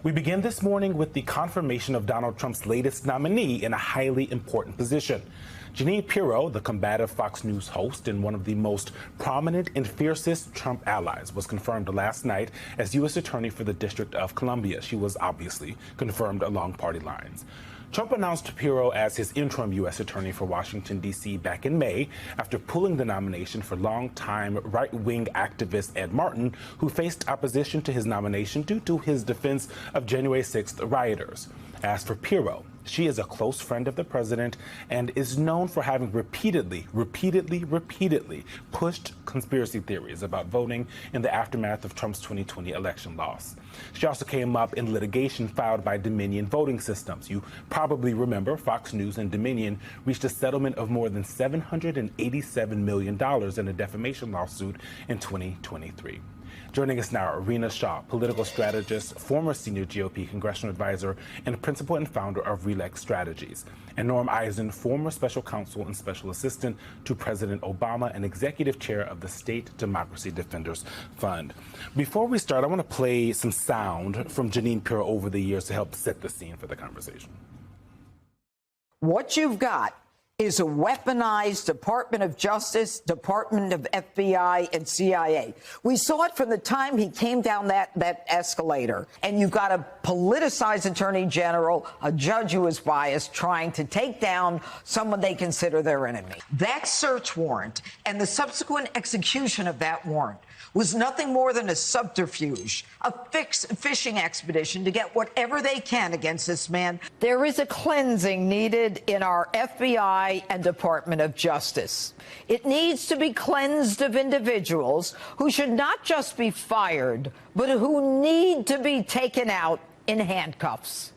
We begin this morning with the confirmation of Donald Trump's latest nominee in a highly important position. Jeanine Pirro, the combative Fox News host and one of the most prominent and fiercest Trump allies, was confirmed last night as U.S. Attorney for the District of Columbia. She was obviously confirmed along party lines. Trump announced Pirro as his interim U.S. Attorney for Washington, D.C. back in May after pulling the nomination for longtime right-wing activist Ed Martin, who faced opposition to his nomination due to his defense of January 6th rioters. As for Pirro, she is a close friend of the president and is known for having repeatedly pushed conspiracy theories about voting in the aftermath of Trump's 2020 election loss. She also came up in litigation filed by Dominion Voting Systems. You probably remember Fox News and Dominion reached a settlement of more than $787 million in a defamation lawsuit in 2023. Joining us now, Rina Shah, political strategist, former senior GOP congressional advisor, and principal and founder of Relax Strategies, and Norm Eisen, former special counsel and special assistant to President Obama and executive chair of the State Democracy Defenders Fund. Before we start, I want to play some sound from Jeanine Pirro over the years to help set the scene for the conversation. What you've got is a weaponized Department of Justice, Department of FBI, and CIA. We saw it from the time he came down that escalator. And you've got a politicized attorney general, a judge who is biased, trying to take down someone they consider their enemy. That search warrant and the subsequent execution of that warrant was nothing more than a subterfuge, a fishing expedition to get whatever they can against this man. There is a cleansing needed in our FBI and Department of Justice. It needs to be cleansed of individuals who should not just be fired, but who need to be taken out in handcuffs.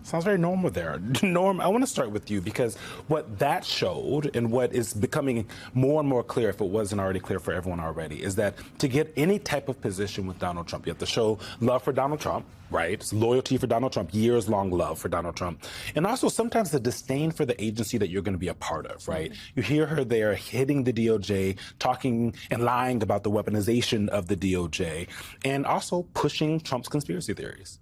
Sounds very normal there. Norm, I want to start with you because what that showed and what is becoming more and more clear, if it wasn't already clear for everyone already, is that to get any type of position with Donald Trump, you have to show love for Donald Trump, right? It's loyalty for Donald Trump, years-long love for Donald Trump. And also sometimes the disdain for the agency that you're going to be a part of, right? You hear her there hitting the DOJ, talking and lying about the weaponization of the DOJ, and also pushing Trump's conspiracy theories.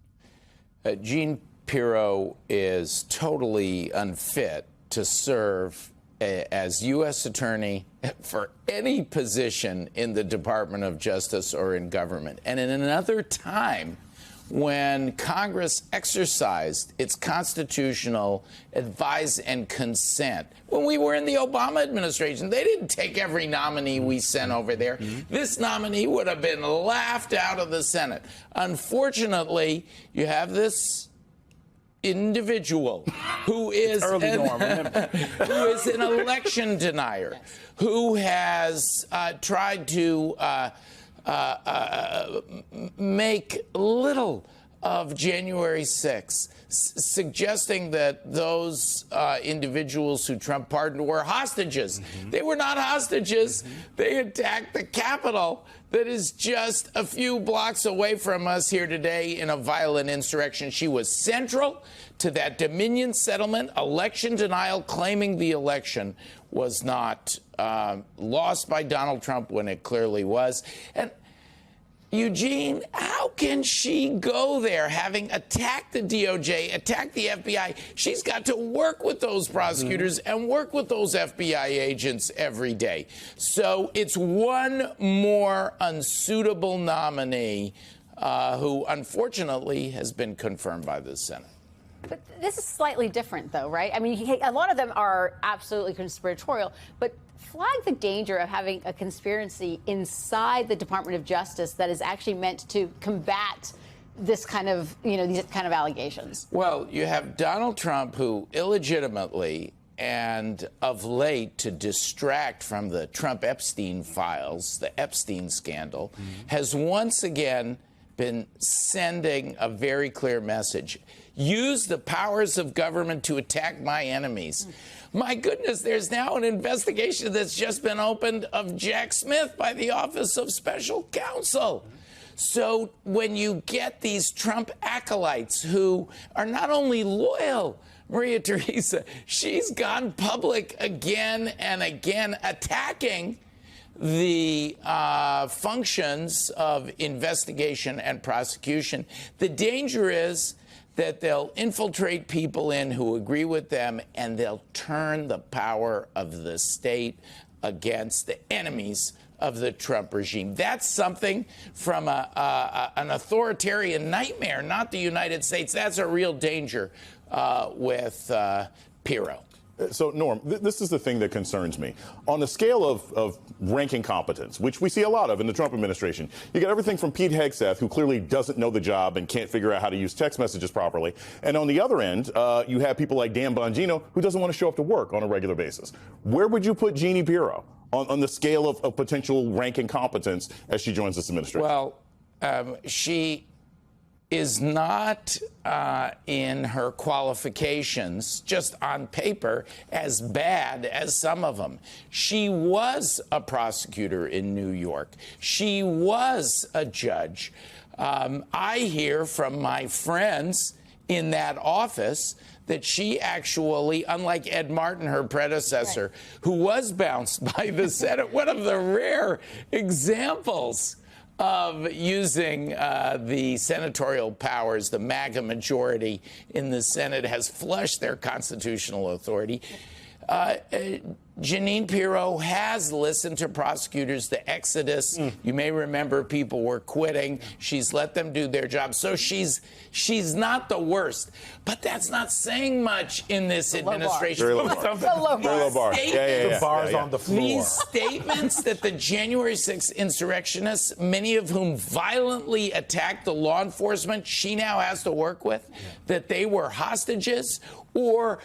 Jeanine Pirro is totally unfit to serve as U.S. Attorney for any position in the Department of Justice or in government. And in another time when Congress exercised its constitutional advise and consent. When we were in the Obama administration, they didn't take every nominee we sent over there. This nominee would have been laughed out of the Senate. Unfortunately, you have this individual who is who is an election denier, who has tried to make little of January 6th, suggesting that those individuals who Trump pardoned were hostages. They were not hostages. They attacked the Capitol that is just a few blocks away from us here today in a violent insurrection. She was central to that Dominion settlement. Election denial, claiming the election was not lost by Donald Trump when it clearly was. And Eugene, how can she go there having attacked the DOJ, attacked the FBI? She's got to work with those prosecutors and work with those FBI agents every day. So it's one more unsuitable nominee who, unfortunately, has been confirmed by the Senate. But this is slightly different, though, right? I mean, a lot of them are absolutely conspiratorial, but flag the danger of having a conspiracy inside the Department of Justice that is actually meant to combat this kind of, these kind of allegations. Well, you have Donald Trump, who illegitimately and of late to distract from the Trump-Epstein files, the Epstein scandal, has once again been sending a very clear message. Use the powers of government to attack my enemies. My goodness, there's now an investigation that's just been opened of Jack Smith by the Office of Special Counsel. So when you get these Trump acolytes who are not only loyal, Maria Teresa, she's gone public again and again attacking the functions of investigation and prosecution. The danger is that they'll infiltrate people in who agree with them, and they'll turn the power of the state against the enemies of the Trump regime. That's something from an authoritarian nightmare, not the United States. That's a real danger with Pirro. So, Norm, this is the thing that concerns me. On the scale of ranking competence, which we see a lot of in the Trump administration, you get everything from Pete Hegseth, who clearly doesn't know the job and can't figure out how to use text messages properly. And on the other end, you have people like Dan Bongino, who doesn't want to show up to work on a regular basis. Where would you put Jeannie Pirro on the scale of potential ranking competence as she joins this administration? Well, she is not in her qualifications, just on paper, as bad as some of them. She was a prosecutor in New York. She was a judge. I hear from my friends in that office that she actually, unlike Ed Martin, her predecessor, who was bounced by the Senate, one of the rare examples of using the senatorial powers, the MAGA majority in the Senate has flushed their constitutional authority. Jeanine Pirro has listened to prosecutors, the exodus. You may remember people were quitting. She's let them do their job. So she's not the worst. But that's not saying much in this administration. Very low bar. Very low bar. The bar's on the floor. These statements that the January 6th insurrectionists, many of whom violently attacked the law enforcement she now has to work with, that they were hostages, or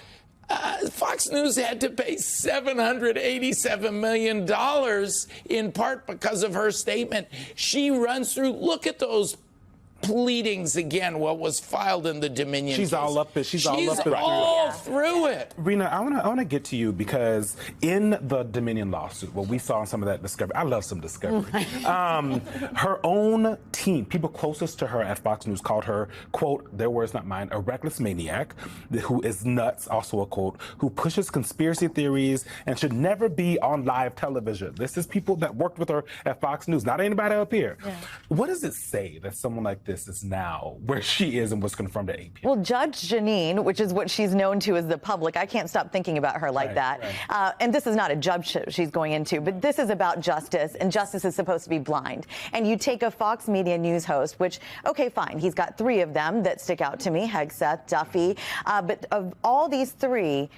Fox News had to pay $787 million in part because of her statement. She runs through, look at those pleadings again, what was filed in the Dominion She's case. all up it. She's all through it. Rena, I want to get to you because in the Dominion lawsuit, what we saw in some of that discovery, I love some discovery. Her own team, people closest to her at Fox News, called her, quote, their words not mine, a reckless maniac who is nuts, also a quote, who pushes conspiracy theories and should never be on live television. This is people that worked with her at Fox News, not anybody up here. Yeah. What does it say that someone like this is now where she is and was confirmed at AP? Well, Judge Jeanine, which is what she's known to as the public, I can't stop thinking about her like that. Right. And this is not a judge she's going into, but this is about justice, and justice is supposed to be blind. And you take a Fox Media News host, which, okay, fine, he's got three of them that stick out to me, Hegseth, Duffy, but of all these three,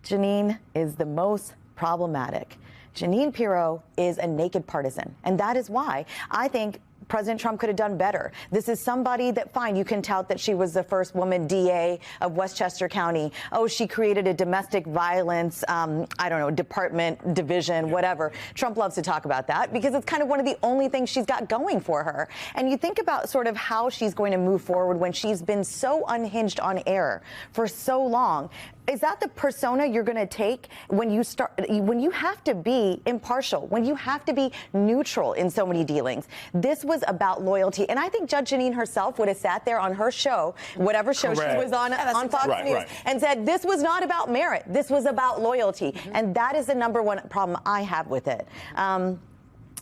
Jeanine is the most problematic. Jeanine Pirro is a naked partisan, and that is why I think President Trump could have done better. This is somebody that, fine, you can tout that she was the first woman DA of Westchester County. Oh, she created a domestic violence, I don't know, department, division, whatever. Trump loves to talk about that because it's kind of one of the only things she's got going for her. And you think about sort of how she's going to move forward when she's been so unhinged on air for so long. Is that the persona you're going to take when you have to be impartial, when you have to be neutral in so many dealings? This was about loyalty. And I think Judge Jeanine herself would have sat there on her show, whatever show she was on Fox News, and said, this was not about merit. This was about loyalty. And that is the number one problem I have with it.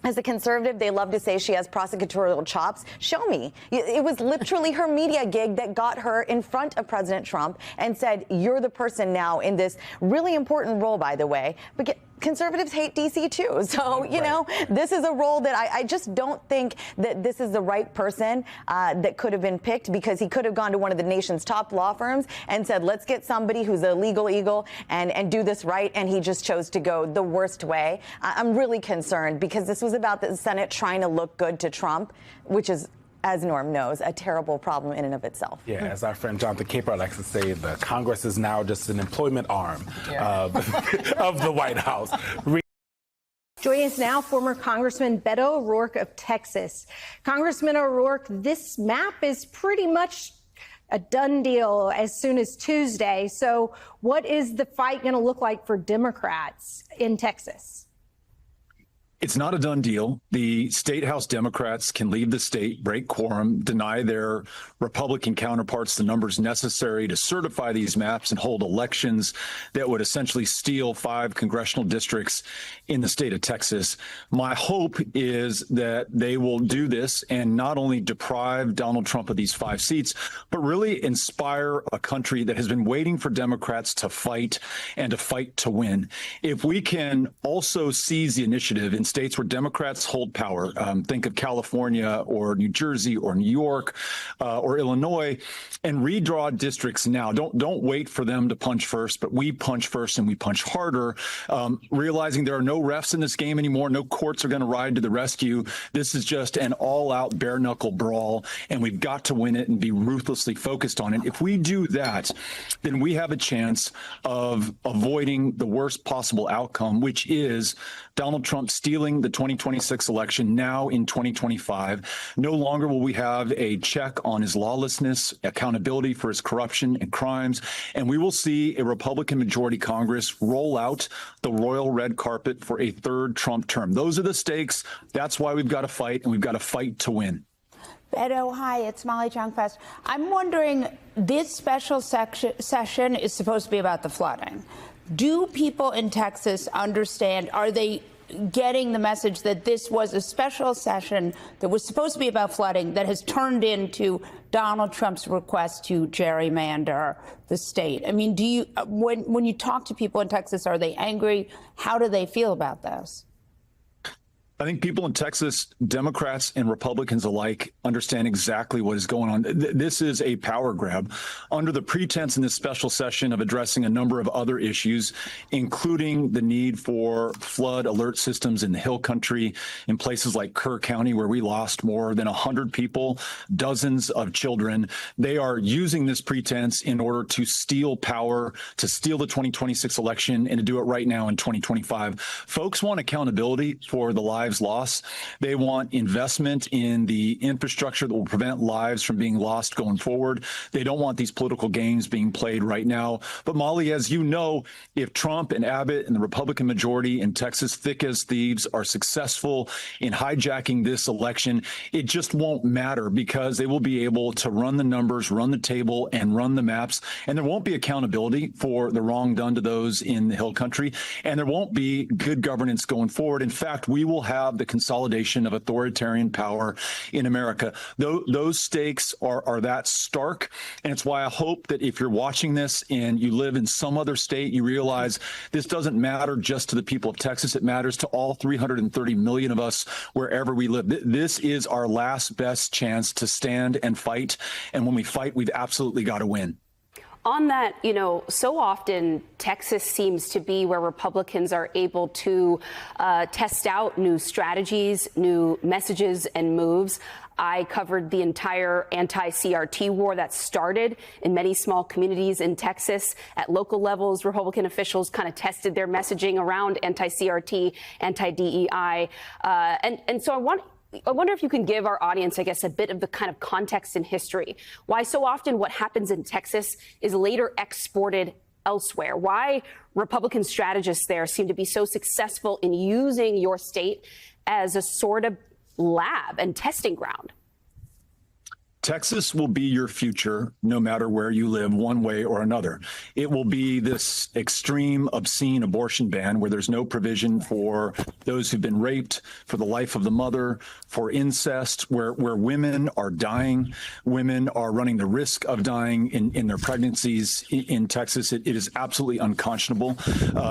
As a conservative, they love to say she has prosecutorial chops. Show me. It was literally her media gig that got her in front of President Trump and said, you're the person now in this really important role, by the way. But conservatives hate D.C. too. So, you know, this is a role that I just don't think that this is the right person that could have been picked, because he could have gone to one of the nation's top law firms and said, let's get somebody who's a legal eagle and do this right. And he just chose to go the worst way. I'm really concerned because this was about the Senate trying to look good to Trump, which is, as Norm knows, a terrible problem in and of itself. Yeah, as our friend Jonathan Capehart likes to say, the Congress is now just an employment arm of the White House. Joining us now, former Congressman Beto O'Rourke of Texas. Congressman O'Rourke, this map is pretty much a done deal as soon as Tuesday. So what is the fight going to look like for Democrats in Texas? It's not a done deal. The state House Democrats can leave the state, break quorum, deny their Republican counterparts the numbers necessary to certify these maps and hold elections that would essentially steal 5 congressional districts in the state of Texas. My hope is that they will do this and not only deprive Donald Trump of these 5 seats, but really inspire a country that has been waiting for Democrats to fight and to fight to win. If we can also seize the initiative in states where Democrats hold power, think of California or New Jersey or New York or Illinois, and redraw districts now. Don't wait for them to punch first, but we punch first and we punch harder, realizing there are no refs in this game anymore. No courts are going to ride to the rescue. This is just an all-out bare-knuckle brawl, and we've got to win it and be ruthlessly focused on it. If we do that, then we have a chance of avoiding the worst possible outcome, which is Donald Trump stealing the 2026 election now in 2025. No longer will we have a check on his lawlessness, accountability for his corruption and crimes, and we will see a Republican majority Congress roll out the royal red carpet for a 3rd Trump term. Those are the stakes. That's why we've got to fight, and we've got to fight to win. Beto, hi, it's Molly Jong-Fast. I'm wondering, this special session is supposed to be about the flooding. Do people in Texas understand, are they getting the message that this was a special session that was supposed to be about flooding that has turned into Donald Trump's request to gerrymander the state? I mean, do you, when you talk to people in Texas, are they angry? How do they feel about this? I think people in Texas, Democrats and Republicans alike, understand exactly what is going on. This is a power grab under the pretense in this special session of addressing a number of other issues, including the need for flood alert systems in the Hill Country, in places like Kerr County, where we lost more than 100 people, dozens of children. They are using this pretense in order to steal power, to steal the 2026 election, and to do it right now in 2025. Folks want accountability for the lives lost. They want investment in the infrastructure that will prevent lives from being lost going forward. They don't want these political games being played right now. But Molly, as you know, if Trump and Abbott and the Republican majority in Texas, thick as thieves, are successful in hijacking this election, it just won't matter because they will be able to run the numbers, run the table, and run the maps. And there won't be accountability for the wrong done to those in the Hill Country. And there won't be good governance going forward. In fact, we will have the consolidation of authoritarian power in America. Those stakes are that stark. And it's why I hope that if you're watching this and you live in some other state, you realize this doesn't matter just to the people of Texas. It matters to all 330 million of us wherever we live. This is our last best chance to stand and fight. And when we fight, we've absolutely got to win. On that, you know, so often Texas seems to be where Republicans are able to test out new strategies, new messages and moves. I covered the entire anti-CRT war that started in many small communities in Texas. At local levels, Republican officials kind of tested their messaging around anti-CRT, anti-DEI. And so I wonder if you can give our audience, I guess, a bit of the kind of context and history. Why so often what happens in Texas is later exported elsewhere. Why Republican strategists there seem to be so successful in using your state as a sort of lab and testing ground. Texas will be your future no matter where you live, one way or another. It will be this extreme, obscene abortion ban where there's no provision for those who've been raped, for the life of the mother, for incest, where women are dying, women are running the risk of dying in their pregnancies in Texas. It is absolutely unconscionable.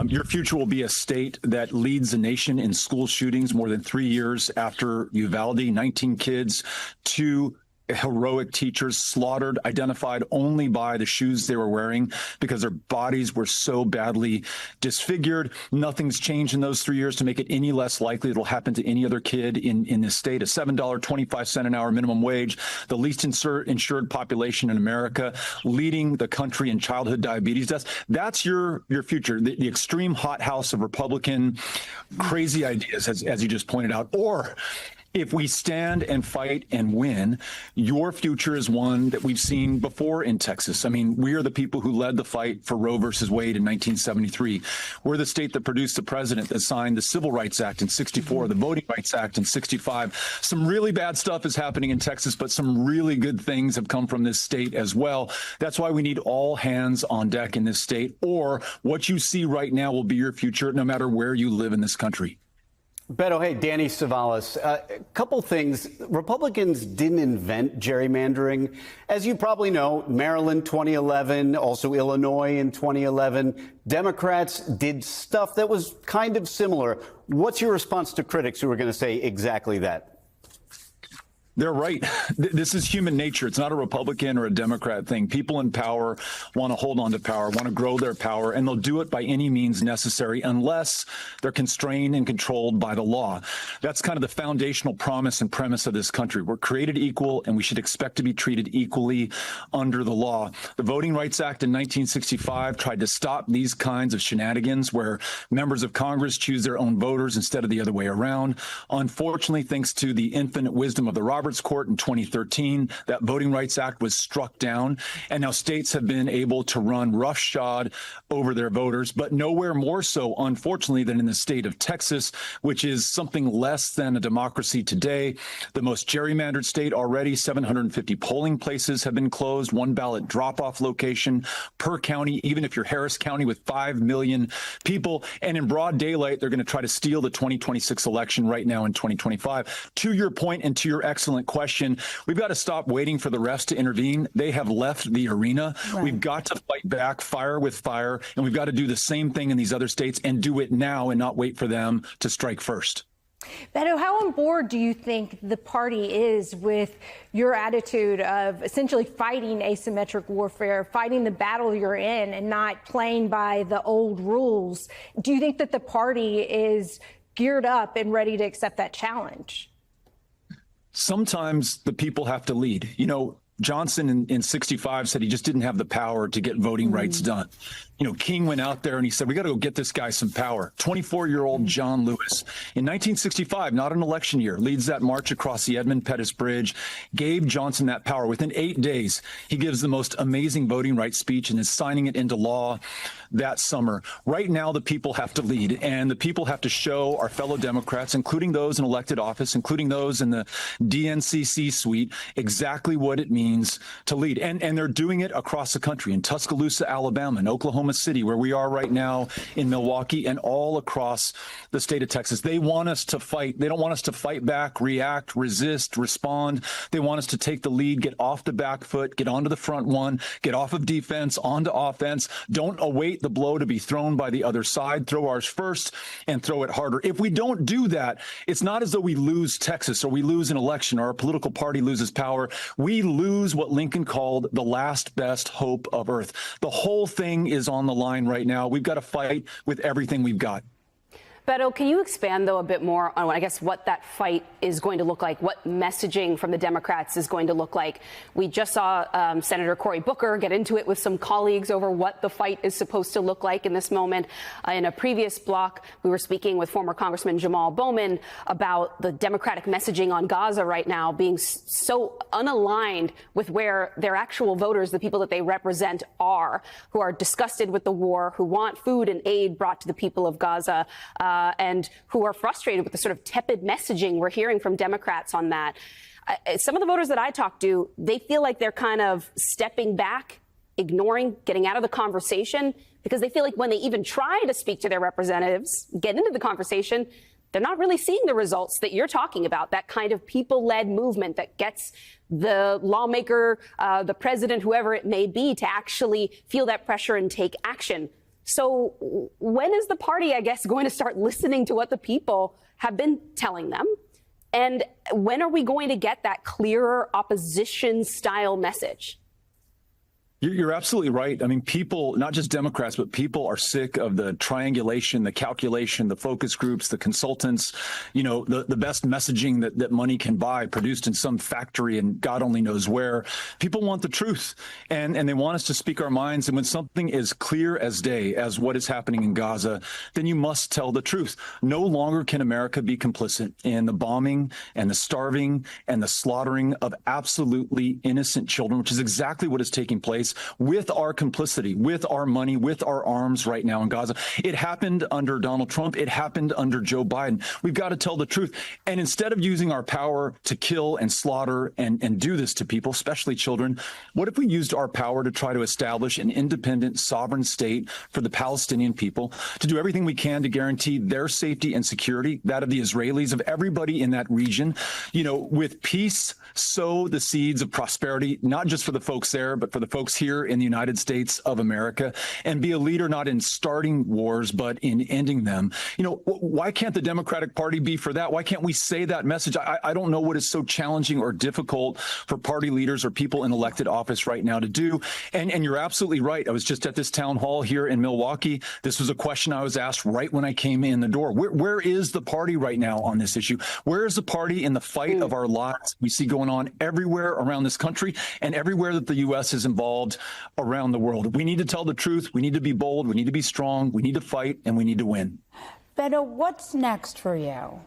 Your future will be a state that leads the nation in school shootings more than 3 years after Uvalde, 19 kids, 2 heroic teachers slaughtered, identified only by the shoes they were wearing because their bodies were so badly disfigured. Nothing's changed in those 3 years to make it any less likely it'll happen to any other kid in this state. A $7.25 an hour minimum wage, the least insured population in America, leading the country in childhood diabetes deaths. That's your future, the extreme hothouse of Republican crazy ideas, as you just pointed out. Or If we stand and fight and win, your future is one that we've seen before in Texas. I mean, we are the people who led the fight for Roe versus Wade in 1973. We're the state that produced the president that signed the Civil Rights Act in 64, the Voting Rights Act in 65. Some really bad stuff is happening in Texas, but some really good things have come from this state as well. That's why we need all hands on deck in this state, or what you see right now will be your future no matter where you live in this country. Beto, hey, Danny Savalas. A couple things. Republicans didn't invent gerrymandering. As you probably know, Maryland 2011, also Illinois in 2011. Democrats did stuff that was kind of similar. What's your response to critics who are going to say exactly that? They're right. This is human nature. It's not a Republican or a Democrat thing. People in power want to hold on to power, want to grow their power, and they'll do it by any means necessary unless they're constrained and controlled by the law. That's kind of the foundational promise and premise of this country. We're created equal, and we should expect to be treated equally under the law. The Voting Rights Act in 1965 tried to stop these kinds of shenanigans where members of Congress choose their own voters instead of the other way around. Unfortunately, thanks to the infinite wisdom of the Roberts Court in 2013, that Voting Rights Act was struck down, and now states have been able to run roughshod over their voters, but nowhere more so, unfortunately, than in the state of Texas, which is something less than a democracy today. The most gerrymandered state already. 750 polling places have been closed, one ballot drop-off location per county, even if you're Harris County with 5 million people. And in broad daylight, they're going to try to steal the 2026 election right now in 2025. To your point and to your excellent question, we've got to stop waiting for the refs to intervene. They have left the arena. Right. We've got to fight back fire with fire, and we've got to do the same thing in these other states and do it now and not wait for them to strike first. Beto, how on board do you think the party is with your attitude of essentially fighting asymmetric warfare, fighting the battle you're in and not playing by the old rules? Do you think that the party is geared up and ready to accept that challenge? Sometimes the people have to lead. You know, Johnson in 65 said he just didn't have the power to get voting rights done. You know, King went out there and he said, we got to go get this guy some power. 24-year-old John Lewis in 1965, not an election year, leads that march across the Edmund Pettus Bridge, gave Johnson that power. Within 8 days, he gives the most amazing voting rights speech and is signing it into law that summer. Right now, the people have to lead, and the people have to show our fellow Democrats, including those in elected office, including those in the DNC C-suite, exactly what it means to lead. And they're doing it across the country, in Tuscaloosa, Alabama, in Oklahoma City, where we are right now, in Milwaukee, and all across the state of Texas. They want us to fight. They don't want us to fight back, react, resist, respond. They want us to take the lead, get off the back foot, get onto the front one, get off of defense, onto offense. Don't await the blow to be thrown by the other side. Throw ours first and throw it harder. If we don't do that, it's not as though we lose Texas or we lose an election or our political party loses power. We lose what Lincoln called the last best hope of Earth. The whole thing is on the line right now. We've got to fight with everything we've got. Beto, can you expand, though, a bit more on, I guess, what that fight is going to look like, what messaging from the Democrats is going to look like? We just saw Senator Cory Booker get into it with some colleagues over what the fight is supposed to look like in this moment. In a previous block, we were speaking with former Congressman Jamal Bowman about the Democratic messaging on Gaza right now being so unaligned with where their actual voters, the people that they represent, are, who are disgusted with the war, who want food and aid brought to the people of Gaza, and who are frustrated with the sort of tepid messaging we're hearing from Democrats on that. Some of the voters that I talk to, they feel like they're kind of stepping back, ignoring, getting out of the conversation, because they feel like when they even try to speak to their representatives, get into the conversation, they're not really seeing the results that you're talking about, that kind of people-led movement that gets the lawmaker, the president, whoever it may be, to actually feel that pressure and take action. So when is the party, I guess, going to start listening to what the people have been telling them? And when are we going to get that clearer opposition-style message? You're absolutely right. I mean, people, not just Democrats, but people are sick of the triangulation, the calculation, the focus groups, the consultants, the best messaging that money can buy, produced in some factory and God only knows where. People want the truth, and they want us to speak our minds. And when something is clear as day, as what is happening in Gaza, then you must tell the truth. No longer can America be complicit in the bombing and the starving and the slaughtering of absolutely innocent children, which is exactly what is taking place with our complicity, with our money, with our arms right now in Gaza. It happened under Donald Trump. It happened under Joe Biden. We've got to tell the truth. And instead of using our power to kill and slaughter and do this to people, especially children, what if we used our power to try to establish an independent, sovereign state for the Palestinian people, to do everything we can to guarantee their safety and security, that of the Israelis, of everybody in that region? With peace, sow the seeds of prosperity, not just for the folks there, but for the folks here in the United States of America, and be a leader not in starting wars, but in ending them. Why can't the Democratic Party be for that? Why can't we say that message? I don't know what is so challenging or difficult for party leaders or people in elected office right now to do. And you're absolutely right. I was just at this town hall here in Milwaukee. This was a question I was asked right when I came in the door. Where is the party right now on this issue? Where is the party in the fight of our lives we see going on everywhere around this country and everywhere that the U.S. is involved around the world? We need to tell the truth. We need to be bold. We need to be strong. We need to fight, and we need to win. Beto, what's next for you?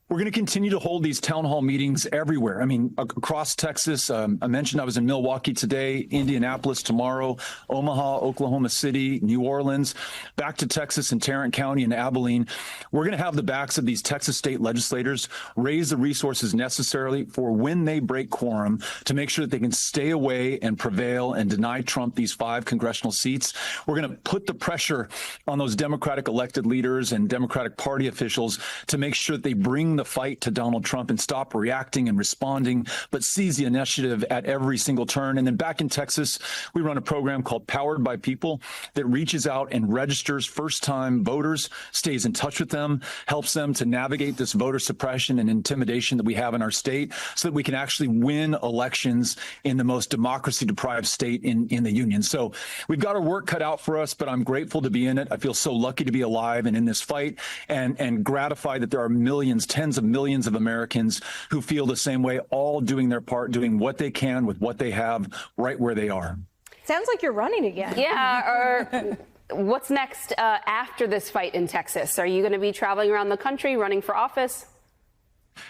We're going to continue to hold these town hall meetings everywhere. I mean, across Texas. I mentioned I was in Milwaukee today, Indianapolis tomorrow, Omaha, Oklahoma City, New Orleans, back to Texas and Tarrant County and Abilene. We're going to have the backs of these Texas state legislators raise the resources necessarily for when they break quorum to make sure that they can stay away and prevail and deny Trump these 5 congressional seats. We're going to put the pressure on those Democratic elected leaders and Democratic Party officials to make sure that they bring the fight to Donald Trump and stop reacting and responding, but seize the initiative at every single turn. And then back in Texas, we run a program called Powered by People that reaches out and registers first-time voters, stays in touch with them, helps them to navigate this voter suppression and intimidation that we have in our state so that we can actually win elections in the most democracy-deprived state in the union. So we've got our work cut out for us, but I'm grateful to be in it. I feel so lucky to be alive and in this fight, and gratified that there are millions, tens of millions of Americans who feel the same way, all doing their part, doing what they can with what they have right where they are. Sounds like you're running again. Yeah, or what's next after this fight in Texas? Are you going to be traveling around the country, running for office?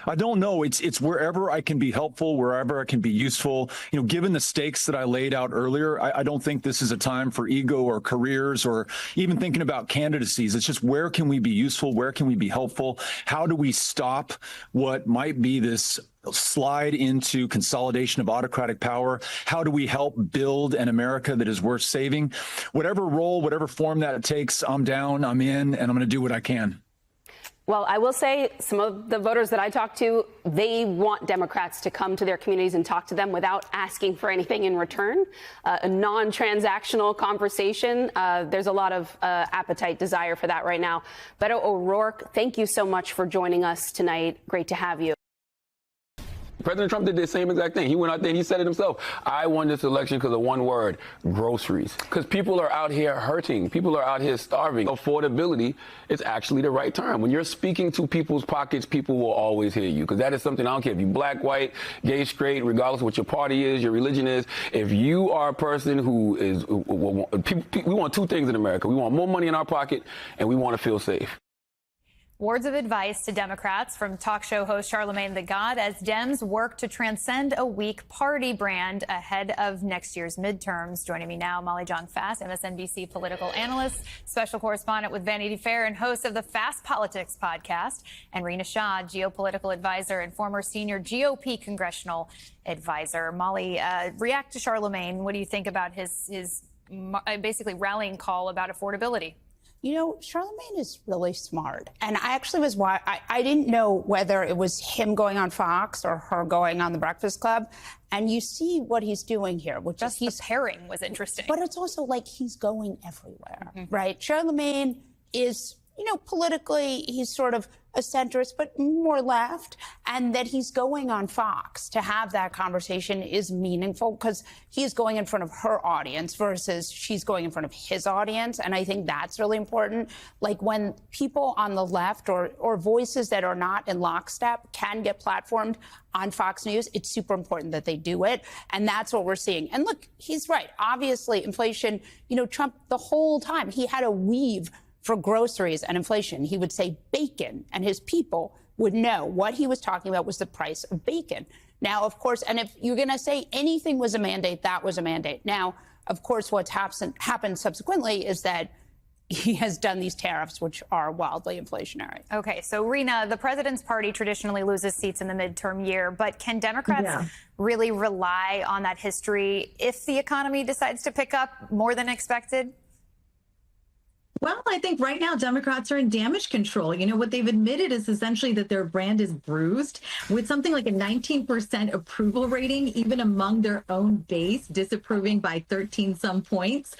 I don't know. It's wherever I can be helpful, wherever I can be useful. Given the stakes that I laid out earlier, I don't think this is a time for ego or careers or even thinking about candidacies. It's just, where can we be useful? Where can we be helpful? How do we stop what might be this slide into consolidation of autocratic power? How do we help build an America that is worth saving? Whatever role, whatever form that it takes, I'm down, I'm in, and I'm going to do what I can. Well, I will say some of the voters that I talk to, they want Democrats to come to their communities and talk to them without asking for anything in return. A non-transactional conversation. There's a lot of appetite, desire for that right now. Beto O'Rourke, thank you so much for joining us tonight. Great to have you. President Trump did the same exact thing. He went out there and he said it himself. I won this election because of one word: groceries. Because people are out here hurting. People are out here starving. Affordability is actually the right term. When you're speaking to people's pockets, people will always hear you. Because that is something, I don't care if you're black, white, gay, straight, regardless of what your party is, your religion is. If you are a person who is, we want 2 things in America. We want more money in our pocket, and we want to feel safe. Words of advice to Democrats from talk show host Charlamagne tha God as Dems work to transcend a weak party brand ahead of next year's midterms. Joining me now, Molly Jong-Fast, MSNBC political analyst, special correspondent with Vanity Fair and host of the Fast Politics podcast, and Rina Shah, geopolitical advisor and former senior GOP congressional advisor. Molly, react to Charlamagne. What do you think about his basically rallying call about affordability? You know, Charlamagne is really smart. And I actually was, I didn't know whether it was him going on Fox or her going on The Breakfast Club. And you see what he's doing here, which just is the pairing was interesting. But it's also like he's going everywhere, right? Charlamagne is politically he's sort of a centrist, but more left, and that he's going on Fox to have that conversation is meaningful because he's going in front of her audience versus she's going in front of his audience. And I think that's really important. Like when people on the left or voices that are not in lockstep can get platformed on Fox News, it's super important that they do it. And that's what we're seeing. And look, he's right. Obviously, inflation, Trump, the whole time, he had a weave for groceries and inflation. He would say bacon, and his people would know what he was talking about was the price of bacon. Now, of course, and if you're going to say anything was a mandate, that was a mandate. Now, of course, what's happened subsequently is that he has done these tariffs, which are wildly inflationary. Okay, so Rina, the president's party traditionally loses seats in the midterm year, but can Democrats really rely on that history if the economy decides to pick up more than expected? Well, I think right now Democrats are in damage control. What they've admitted is essentially that their brand is bruised with something like a 19% approval rating, even among their own base, disapproving by 13 some points.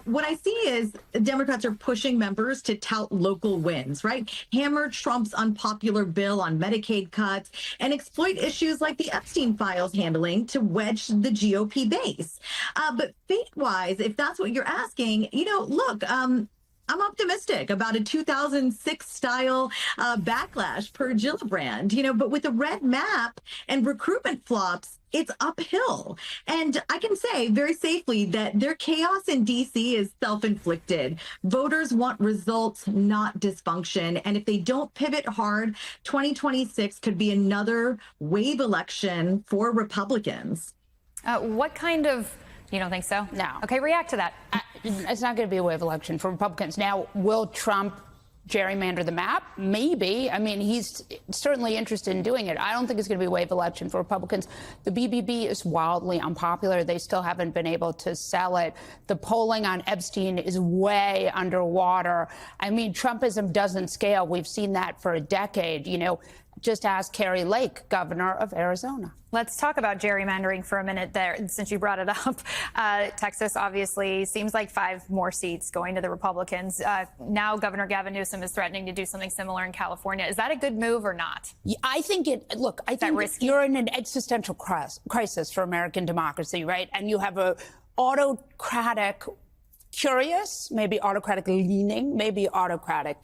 What I see is Democrats are pushing members to tout local wins, right? Hammer Trump's unpopular bill on Medicaid cuts and exploit issues like the Epstein files handling to wedge the GOP base. But fate-wise, if that's what you're asking, look, I'm optimistic about a 2006 style backlash per Gillibrand, but with a red map and recruitment flops, it's uphill. And I can say very safely that their chaos in D.C. is self-inflicted. Voters want results, not dysfunction. And if they don't pivot hard, 2026 could be another wave election for Republicans. What kind of... You don't think so? No. Okay, react to that. It's not going to be a wave election for Republicans. Now, will Trump gerrymander the map? Maybe. I mean, he's certainly interested in doing it. I don't think it's going to be a wave election for Republicans. The BBB is wildly unpopular. They still haven't been able to sell it. The polling on Epstein is way underwater. I mean, Trumpism doesn't scale. We've seen that for a decade. Just ask Kari Lake, governor of Arizona. Let's talk about gerrymandering for a minute there, since you brought it up. Texas obviously seems like 5 more seats going to the Republicans. Now Governor Gavin Newsom is threatening to do something similar in California. Is that a good move or not? I think I think you're in an existential crisis for American democracy, right? And you have a autocratic, curious, maybe autocratic leaning, maybe autocrat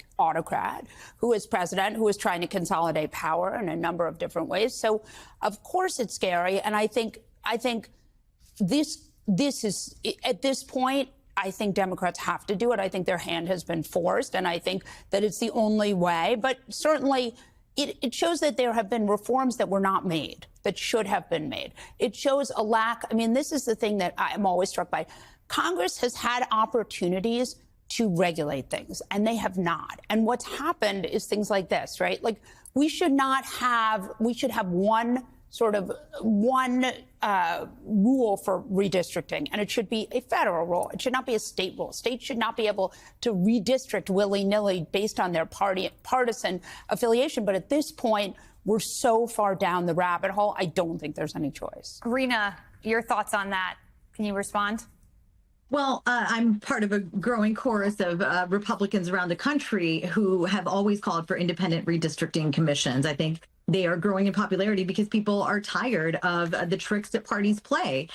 who is president, who is trying to consolidate power in a number of different ways. So of course it's scary. And I think this is at this point, I think Democrats have to do it. I think their hand has been forced, and I think that it's the only way. But certainly it shows that there have been reforms that were not made, that should have been made. It shows a lack. I mean, this is the thing that I'm always struck by. Congress has had opportunities to regulate things, and they have not. And what's happened is things like this, right? Like we should have one rule for redistricting, and it should be a federal rule. It should not be a state rule. States should not be able to redistrict willy-nilly based on their partisan affiliation. But at this point, we're so far down the rabbit hole, I don't think there's any choice. Rina, your thoughts on that? Can you respond? Well, I'm part of a growing chorus of Republicans around the country who have always called for independent redistricting commissions. I think they are growing in popularity because people are tired of the tricks that parties play.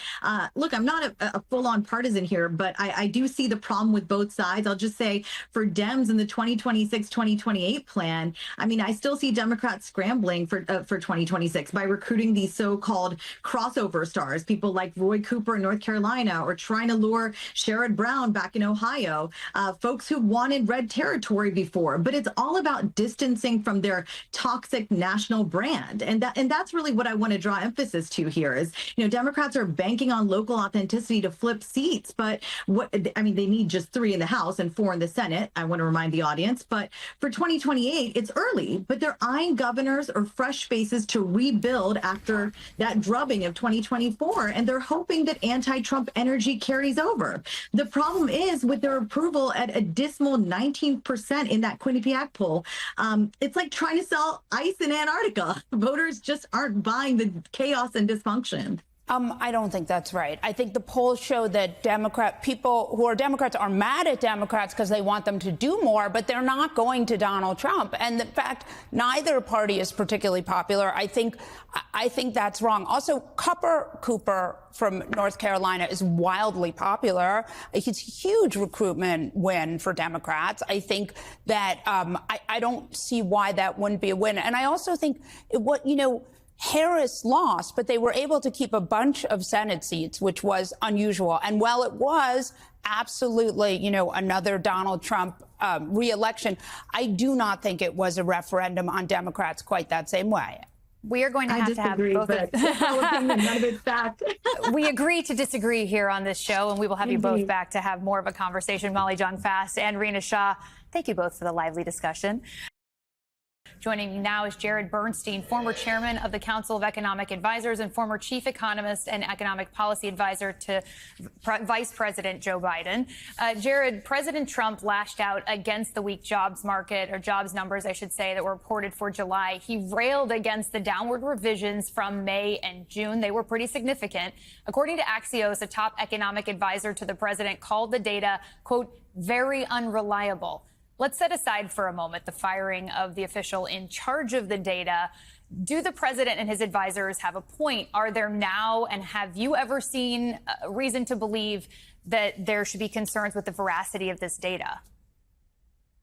Look, I'm not a full-on partisan here, but I do see the problem with both sides. I'll just say for Dems in the 2026-2028 plan, I mean, I still see Democrats scrambling for 2026 by recruiting these so-called crossover stars, people like Roy Cooper in North Carolina, or trying to lure Sherrod Brown back in Ohio, folks who wanted red territory before. But it's all about distancing from their toxic national brand. And that's really what I want to draw emphasis to here is, Democrats are banking on local authenticity to flip seats, but they need just 3 in the House and 4 in the Senate. I want to remind the audience, but for 2028, it's early, but they're eyeing governors or fresh faces to rebuild after that drubbing of 2024. And they're hoping that anti-Trump energy carries over. The problem is with their approval at a dismal 19% in that Quinnipiac poll, it's like trying to sell ice in Antarctica. Voters just aren't buying the chaos and dysfunction. I don't think that's right. I think the polls show that people who are Democrats are mad at Democrats because they want them to do more, but they're not going to Donald Trump. And in fact, neither party is particularly popular. I think that's wrong. Also, Cooper from North Carolina is wildly popular. It's a huge recruitment win for Democrats. I think that I don't see why that wouldn't be a win. And I also think Harris lost, but they were able to keep a bunch of Senate seats, which was unusual. And while it was absolutely, another Donald Trump reelection, I do not think it was a referendum on Democrats quite that same way. We are going to have both of none of it's fact. We agree to disagree here on this show, and we will have you both back to have more of a conversation. Molly Jong-Fast and Rina Shah, thank you both for the lively discussion. Joining me now is Jared Bernstein, former chairman of the Council of Economic Advisors and former chief economist and economic policy advisor to Vice President Joe Biden. Jared, President Trump lashed out against the weak jobs market, or jobs numbers, I should say, that were reported for July. He railed against the downward revisions from May and June. They were pretty significant. According to Axios, a top economic advisor to the president called the data, quote, very unreliable. Let's set aside for a moment the firing of the official in charge of the data. Do the president and his advisors have a point? Are there now, and have you ever seen reason to believe that there should be concerns with the veracity of this data?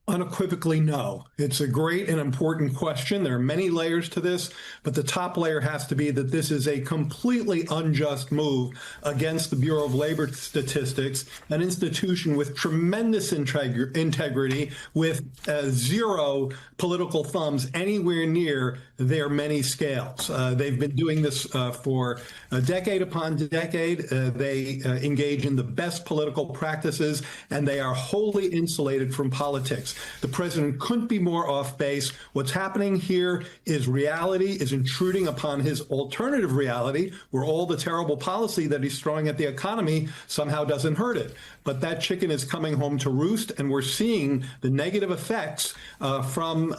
Unequivocally, no. It's a great and important question. There are many layers to this, but the top layer has to be that this is a completely unjust move against the Bureau of Labor Statistics, an institution with tremendous integrity, with zero political thumbs anywhere near their many scales. They've been doing this for a decade upon decade. They engage in the best political practices, and they are wholly insulated from politics. The president couldn't be more off base. What's happening here is reality is intruding upon his alternative reality, where all the terrible policy that he's throwing at the economy somehow doesn't hurt it. But that chicken is coming home to roost, and we're seeing the negative effects from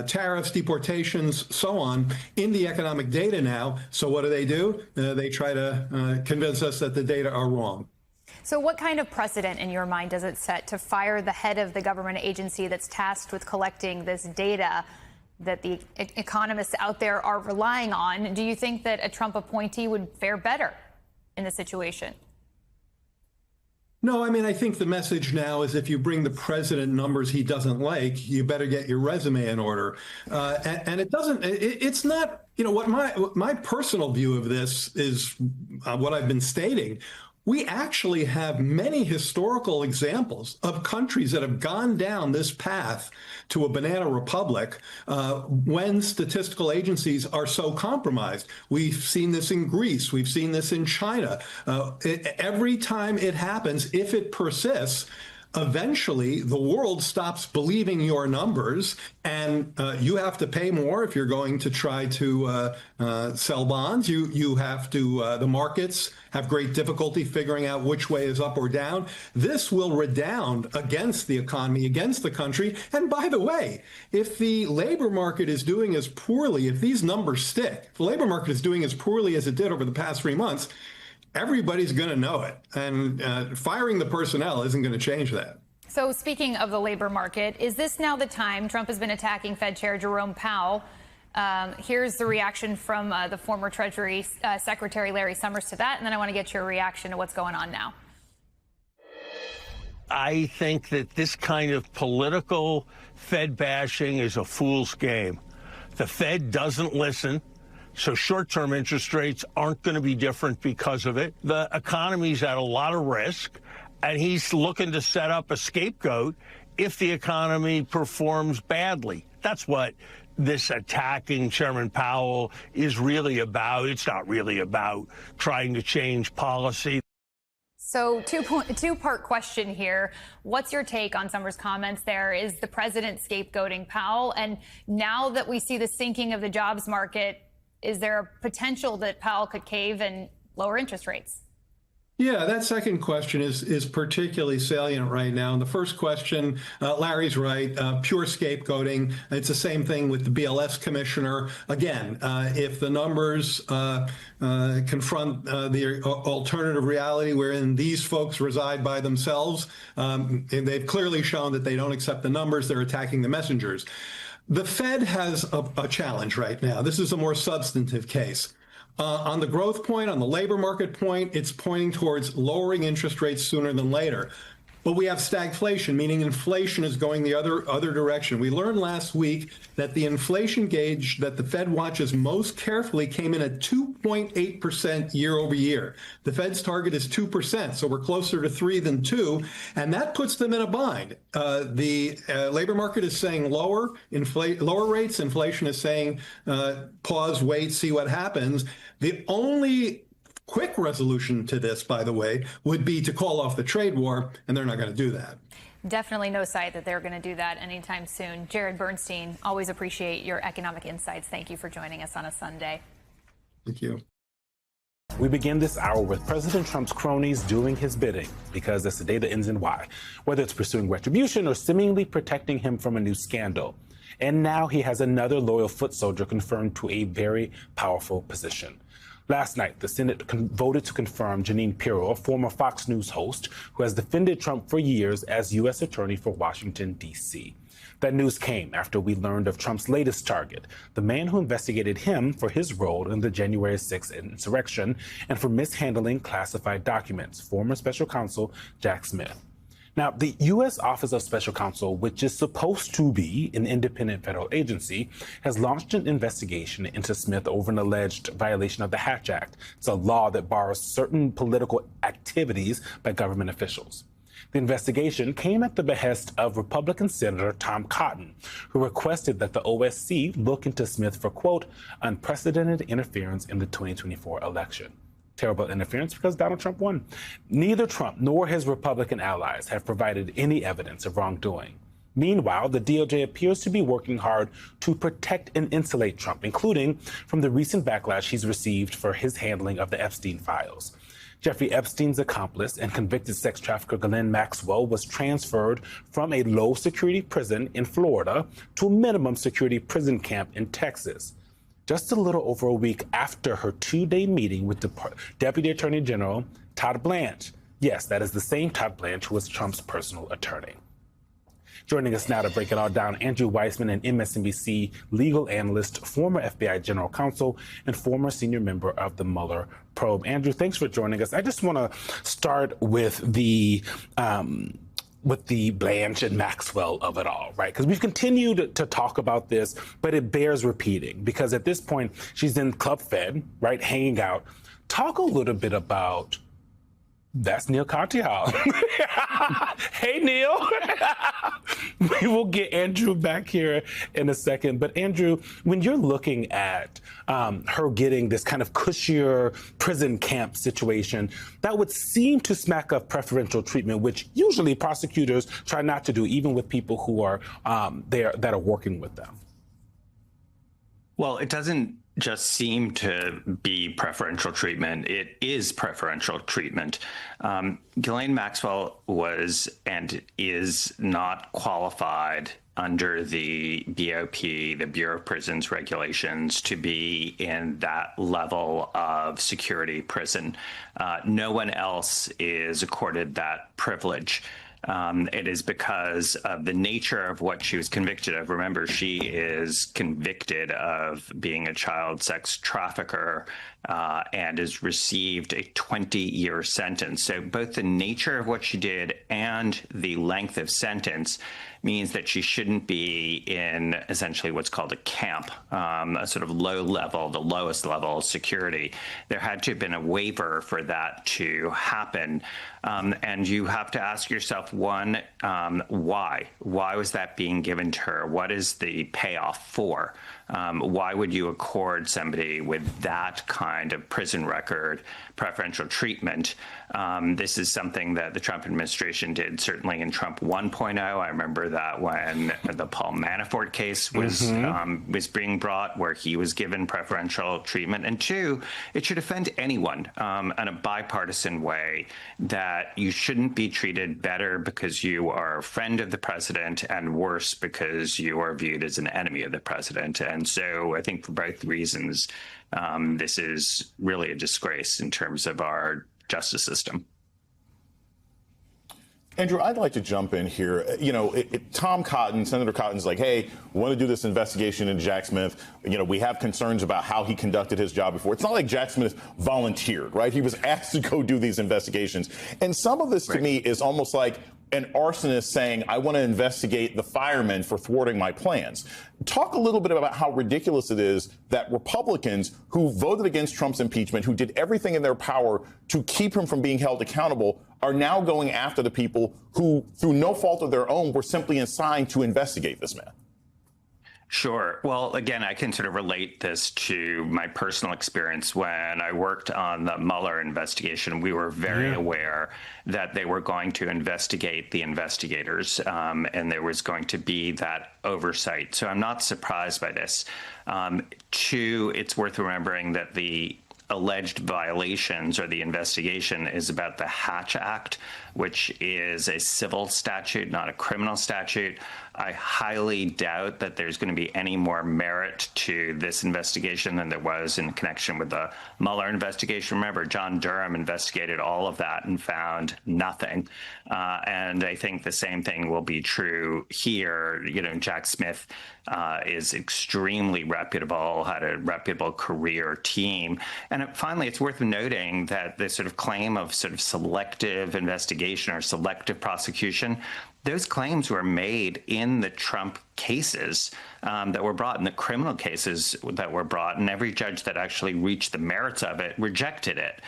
tariffs, deportations, so on, in the economic data now. So what do? They try to convince us that the data are wrong. So what kind of precedent in your mind does it set to fire the head of the government agency that's tasked with collecting this data that the economists out there are relying on? Do you think that a Trump appointee would fare better in this situation? No, I mean, I think the message now is if you bring the president numbers he doesn't like, you better get your resume in order. And it doesn't, it's not, what my personal view of this is what I've been stating. We actually have many historical examples of countries that have gone down this path to a banana republic when statistical agencies are so compromised. We've seen this in Greece. We've seen this in China. Every time it happens, if it persists, eventually the world stops believing your numbers, and you have to pay more if you're going to try to sell bonds. You have to, the markets have great difficulty figuring out which way is up or down. This will redound against the economy, against the country. And by the way, if the labor market is doing as poorly, if these numbers stick, if the labor market is doing as poorly as it did over the past 3 months, everybody's going to know it. And firing the personnel isn't going to change that. So speaking of the labor market, is this now the time? Trump has been attacking Fed Chair Jerome Powell. Here's the reaction from the former Treasury Secretary Larry Summers to that. And then I want to get your reaction to what's going on now. I think that this kind of political Fed bashing is a fool's game. The Fed doesn't listen. So short-term interest rates aren't going to be different because of it. The economy's at a lot of risk, and he's looking to set up a scapegoat if the economy performs badly. That's what this attacking Chairman Powell is really about. It's not really about trying to change policy. So two-part question here. What's your take on Summers' comments there? Is the president scapegoating Powell? And now that we see the sinking of the jobs market, is there a potential that Powell could cave and lower interest rates? Yeah, that second question is particularly salient right now. And the first question, Larry's right, pure scapegoating. It's the same thing with the BLS commissioner. Again, if the numbers confront the alternative reality wherein these folks reside by themselves, and they've clearly shown that they don't accept the numbers, they're attacking the messengers. The Fed has a challenge right now. This is a more substantive case. On the growth point, on the labor market point, it's pointing towards lowering interest rates sooner than later. But we have stagflation, meaning inflation is going the other direction. We learned last week that the inflation gauge that the Fed watches most carefully came in at 2.8% year over year. The Fed's target is 2%, so we're closer to 3 than 2, and that puts them in a bind. The labor market is saying lower rates. Inflation is saying pause, wait, see what happens. The only quick resolution to this, by the way, would be to call off the trade war, and they're not going to do that. Definitely no sight that they're going to do that anytime soon. Jared Bernstein, always appreciate your economic insights. Thank you for joining us on a Sunday. Thank you. We begin this hour with President Trump's cronies doing his bidding, because that's the day that ends in Y, whether it's pursuing retribution or seemingly protecting him from a new scandal. And now he has another loyal foot soldier confirmed to a very powerful position. Last night, the Senate voted to confirm Jeanine Pirro, a former Fox News host who has defended Trump for years as U.S. Attorney for Washington, D.C. That news came after we learned of Trump's latest target, the man who investigated him for his role in the January 6th insurrection and for mishandling classified documents, former special counsel Jack Smith. Now, the U.S. Office of Special Counsel, which is supposed to be an independent federal agency, has launched an investigation into Smith over an alleged violation of the Hatch Act. It's a law that bars certain political activities by government officials. The investigation came at the behest of Republican Senator Tom Cotton, who requested that the OSC look into Smith for, quote, unprecedented interference in the 2024 election. Terrible interference because Donald Trump won. Neither Trump nor his Republican allies have provided any evidence of wrongdoing. Meanwhile, the DOJ appears to be working hard to protect and insulate Trump, including from the recent backlash he's received for his handling of the Epstein files. Jeffrey Epstein's accomplice and convicted sex trafficker Ghislaine Maxwell was transferred from a low-security prison in Florida to a minimum security prison camp in Texas, just a little over a week after her two-day meeting with Deputy Attorney General Todd Blanche. Yes, that is the same Todd Blanche who was Trump's personal attorney. Joining us now to break it all down, Andrew Weissmann, an MSNBC legal analyst, former FBI general counsel, and former senior member of the Mueller probe. Andrew, thanks for joining us. I just want to start with the Blanche and Maxwell of it all, right? Because we've continued to talk about this, but it bears repeating because at this point, she's in Club Fed, right, hanging out. Talk a little bit about, that's Neil Katyal. Hey, Neil. We will get Andrew back here in a second. But Andrew, when you're looking at her getting this kind of cushier prison camp situation, that would seem to smack of preferential treatment, which usually prosecutors try not to do, even with people who are that are working with them. Well, it doesn't just seem to be preferential treatment. It is preferential treatment. Ghislaine Maxwell was and is not qualified under the BOP, the Bureau of Prisons regulations, to be in that level of security prison. No one else is accorded that privilege. It is because of the nature of what she was convicted of. Remember, she is convicted of being a child sex trafficker and has received a 20-year sentence. So both the nature of what she did and the length of sentence means that she shouldn't be in essentially what's called a camp, a sort of low level, the lowest level of security. There had to have been a waiver for that to happen. And you have to ask yourself, One, why? Why was that being given to her? What is the payoff for? Why would you accord somebody with that kind of prison record preferential treatment? This is something that the Trump administration did, certainly in Trump 1.0. I remember that when the Paul Manafort case was being brought, where he was given preferential treatment. And two, it should offend anyone in a bipartisan way, that you shouldn't be treated better because you are a friend of the president and worse because you are viewed as an enemy of the president. And so I think for both reasons, this is really a disgrace in terms of our justice system. Andrew, I'd like to jump in here. You know, Tom Cotton, Senator Cotton's like, hey, we want to do this investigation into Jack Smith. You know, we have concerns about how he conducted his job before. It's not like Jack Smith volunteered, right? He was asked to go do these investigations. And some of this to me is almost like an arsonist saying, I want to investigate the firemen for thwarting my plans. Talk a little bit about how ridiculous it is that Republicans who voted against Trump's impeachment, who did everything in their power to keep him from being held accountable, are now going after the people who, through no fault of their own, were simply assigned to investigate this man. Sure. Well, again, I can sort of relate this to my personal experience when I worked on the Mueller investigation. We were very aware that they were going to investigate the investigators, and there was going to be that oversight. So I'm not surprised by this. Two, it's worth remembering that the alleged violations or the investigation is about the Hatch Act, which is a civil statute, not a criminal statute. I highly doubt that there's going to be any more merit to this investigation than there was in connection with the Mueller investigation. Remember, John Durham investigated all of that and found nothing. And I think the same thing will be true here. You know, Jack Smith is extremely reputable, had a reputable career team. And finally, it's worth noting that this sort of claim of sort of selective investigation or selective prosecution, those claims were made in the Trump cases that were brought, in the criminal cases that were brought, and every judge that actually reached the merits of it rejected it.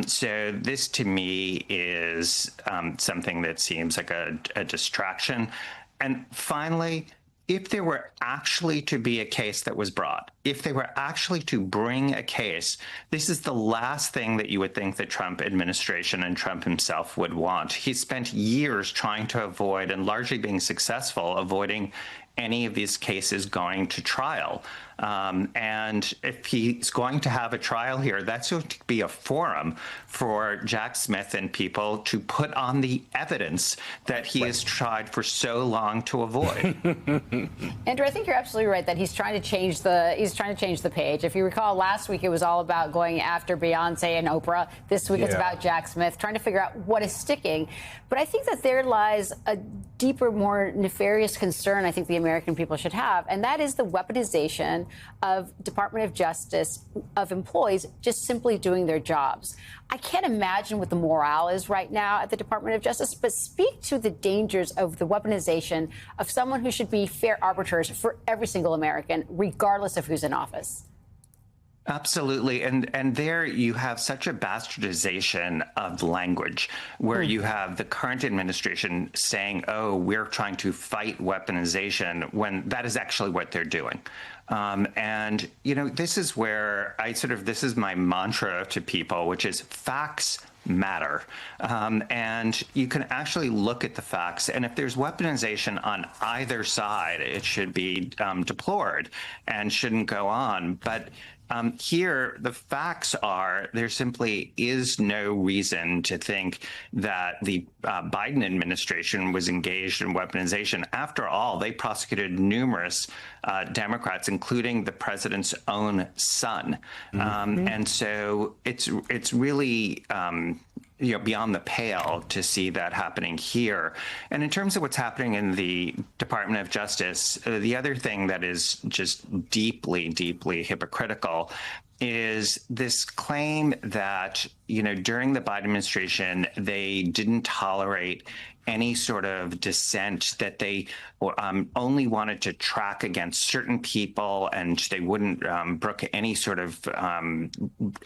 So this, to me, is something that seems like a distraction. And finally, if there were actually to be a case that was brought, if they were actually to bring a case, this is the last thing that you would think the Trump administration and Trump himself would want. He spent years trying to avoid, and largely being successful, avoiding any of these cases going to trial. And if he's going to have a trial here, that's going to be a forum for Jack Smith and people to put on the evidence that he has tried for so long to avoid. Andrew, I think you're absolutely right that he's trying to change the page. If you recall, last week it was all about going after Beyonce and Oprah. This week it's about Jack Smith, trying to figure out what is sticking. But I think that there lies a deeper, more nefarious concern I think the American people should have, and that is the weaponization of Department of Justice, of employees just simply doing their jobs. I can't imagine what the morale is right now at the Department of Justice, but speak to the dangers of the weaponization of someone who should be fair arbiters for every single American, regardless of who's in office. Absolutely. And there you have such a bastardization of language where you have the current administration saying, oh, we're trying to fight weaponization, when that is actually what they're doing. And, you know, this is where this is my mantra to people, which is facts matter. And you can actually look at the facts. And if there's weaponization on either side, it should be deplored and shouldn't go on. But here, the facts are there simply is no reason to think that the Biden administration was engaged in weaponization. After all, they prosecuted numerous Democrats, including the president's own son. And so it's really beyond the pale to see that happening here. And in terms of what's happening in the Department of Justice, the other thing that is just deeply, deeply hypocritical is this claim that, during the Biden administration, they didn't tolerate any sort of dissent, that they only wanted to track against certain people, and they wouldn't brook any sort of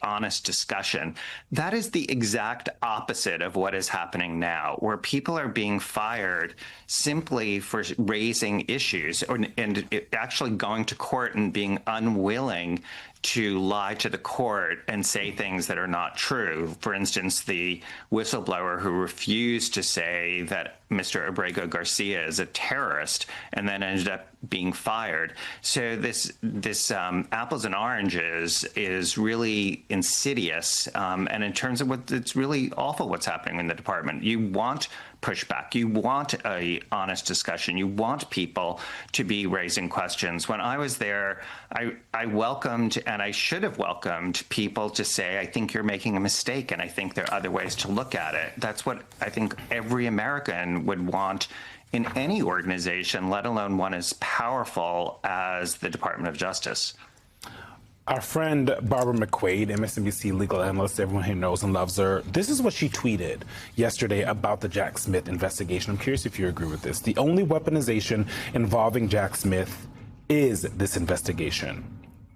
honest discussion. That is the exact opposite of what is happening now, where people are being fired simply for raising issues and actually going to court and being unwilling to lie to the court and say things that are not true. For instance, the whistleblower who refused to say that Mr. Abrego Garcia is a terrorist and then ended up being fired. So this apples and oranges is really insidious. And in terms of it's really awful what's happening in the department. You want pushback. You want a honest discussion. You want people to be raising questions. When I was there, I welcomed, and I should have welcomed, people to say, I think you're making a mistake, and I think there are other ways to look at it. That's what I think every American would want in any organization, let alone one as powerful as the Department of Justice. Our friend Barbara McQuaid, MSNBC legal analyst, everyone here knows and loves her. This is what she tweeted yesterday about the Jack Smith investigation. I'm curious if you agree with this. The only weaponization involving Jack Smith is this investigation.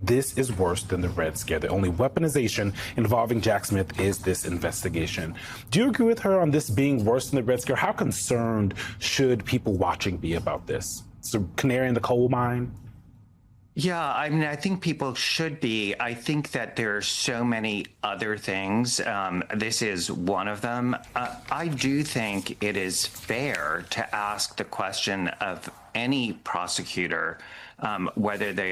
This is worse than the Red Scare. The only weaponization involving Jack Smith is this investigation. Do you agree with her on this being worse than the Red Scare? How concerned should people watching be about this? So canary in the coal mine? Yeah, I mean, I think people should be. I think that there are so many other things. This is one of them. I do think it is fair to ask the question of any prosecutor, whether they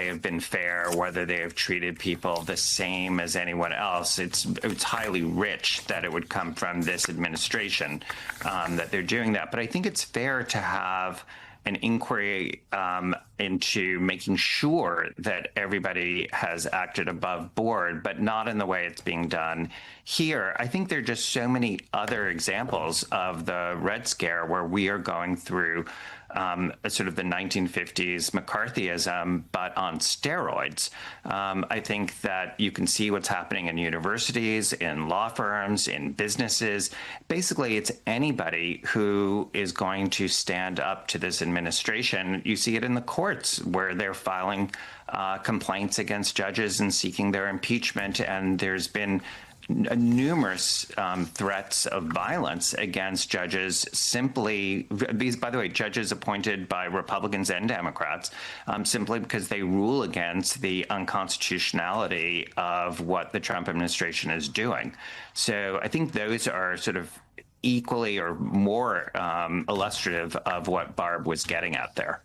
have been fair, whether they have treated people the same as anyone else. It's highly rich that it would come from this administration that they're doing that. But I think it's fair to have an inquiry into making sure that everybody has acted above board, but not in the way it's being done here. I think there are just so many other examples of the Red Scare where we are going through sort of the 1950s McCarthyism, but on steroids. I think that you can see what's happening in universities, in law firms, in businesses. Basically, it's anybody who is going to stand up to this administration. You see it in the courts where they're filing complaints against judges and seeking their impeachment. And there's been numerous threats of violence against judges, simply these, by the way, judges appointed by Republicans and Democrats, simply because they rule against the unconstitutionality of what the Trump administration is doing. So I think those are sort of equally or more illustrative of what Barb was getting at there.